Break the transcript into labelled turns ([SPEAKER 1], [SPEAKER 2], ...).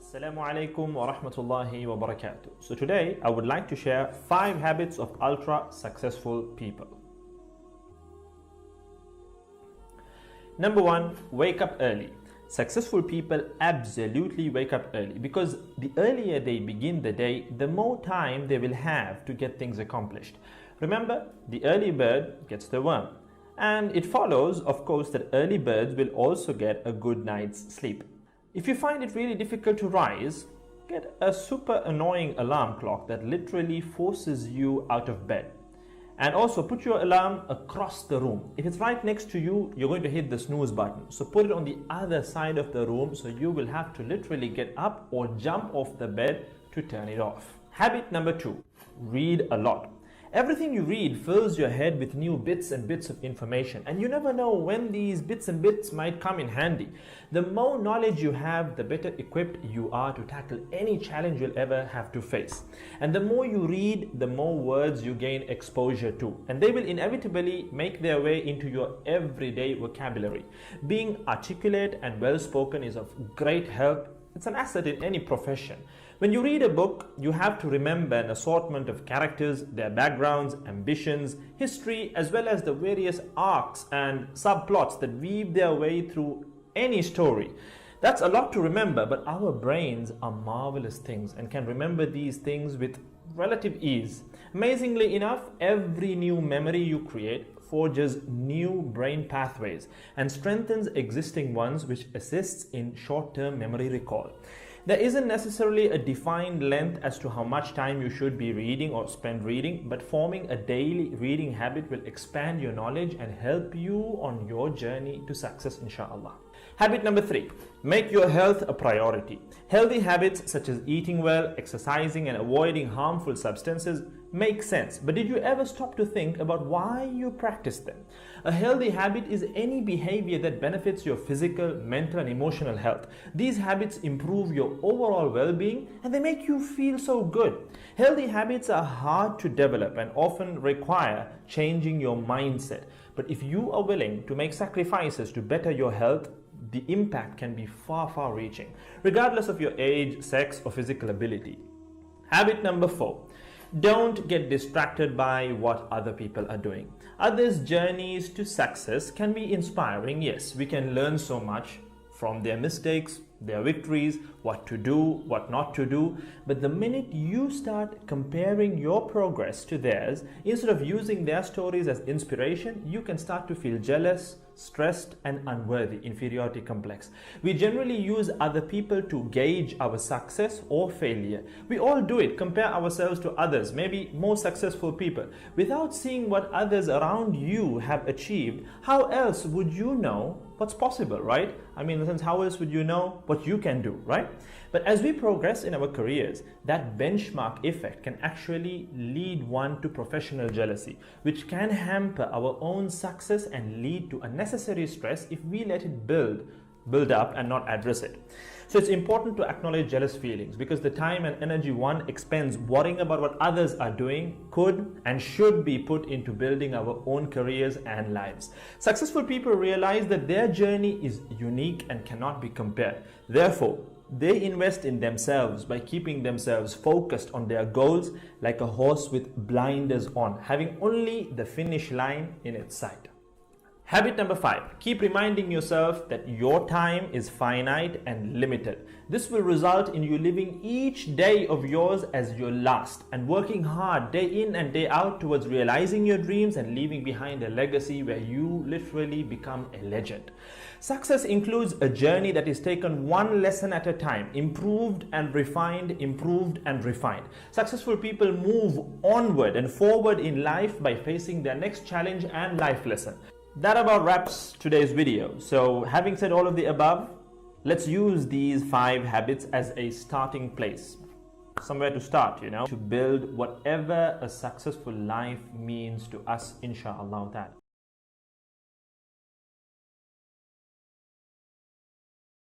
[SPEAKER 1] Assalamu alaikum wa rahmatullahi wa barakatuh. So today I would like to share 5 habits of ultra successful people. Number 1, wake up early. Successful people absolutely wake up early because the earlier they begin the day, the more time they will have to get things accomplished. Remember, the early bird gets the worm. And it follows, of course, that early birds will also get a good night's sleep. If you find it really difficult to rise, get a super annoying alarm clock that literally forces you out of bed. And also put your alarm across the room. If it's right next to you, you're going to hit the snooze button. So put it on the other side of the room so you will have to literally get up or jump off the bed to turn it off. Habit number 2, read a lot. Everything you read fills your head with new bits and bits of information, and you never know when these bits and bits might come in handy. The more knowledge you have, the better equipped you are to tackle any challenge you'll ever have to face. And the more you read, the more words you gain exposure to, and they will inevitably make their way into your everyday vocabulary. Being articulate and well-spoken is of great help. It's an asset in any profession. When you read a book, you have to remember an assortment of characters, their backgrounds, ambitions, history, as well as the various arcs and subplots that weave their way through any story. That's a lot to remember, but our brains are marvelous things and can remember these things with relative ease. Amazingly enough, every new memory you create forges new brain pathways and strengthens existing ones, which assists in short-term memory recall. There isn't necessarily a defined length as to how much time you should be reading or spend reading, but forming a daily reading habit will expand your knowledge and help you on your journey to success, inshallah. Habit number 3, make your health a priority. Healthy habits such as eating well, exercising, and avoiding harmful substances make sense, but did you ever stop to think about why you practice them? A healthy habit is any behavior that benefits your physical, mental, and emotional health. These habits improve your overall well-being and they make you feel so good. Healthy habits are hard to develop and often require changing your mindset. But if you are willing to make sacrifices to better your health, the impact can be far reaching, regardless of your age, sex, or physical ability. Habit number 4. Don't get distracted by what other people are doing. Others' journeys to success can be inspiring. Yes, we can learn so much from their mistakes, their victories, what to do, what not to do. But the minute you start comparing your progress to theirs, instead of using their stories as inspiration, you can start to feel jealous, stressed, and unworthy, inferiority complex. We generally use other people to gauge our success or failure. We all do it, compare ourselves to others, maybe more successful people. Without seeing what others around you have achieved, how else would you know what's possible, right? I mean, in the sense, how else would you know what you can do, right? But as we progress in our careers, that benchmark effect can actually lead one to professional jealousy, which can hamper our own success and lead to unnecessary stress if we let it build up and not address it. So it's important to acknowledge jealous feelings because the time and energy one expends worrying about what others are doing could and should be put into building our own careers and lives. Successful people realize that their journey is unique and cannot be compared. Therefore, they invest in themselves by keeping themselves focused on their goals like a horse with blinders on, having only the finish line in its sight. Habit number 5, keep reminding yourself that your time is finite and limited. This will result in you living each day of yours as your last and working hard day in and day out towards realizing your dreams and leaving behind a legacy where you literally become a legend. Success includes a journey that is taken one lesson at a time, improved and refined, improved and refined. Successful people move onward and forward in life by facing their next challenge and life lesson. That about wraps today's video. So having said all of the above, let's use these 5 habits as a starting place. Somewhere to start, to build whatever a successful life means to us, inshallah.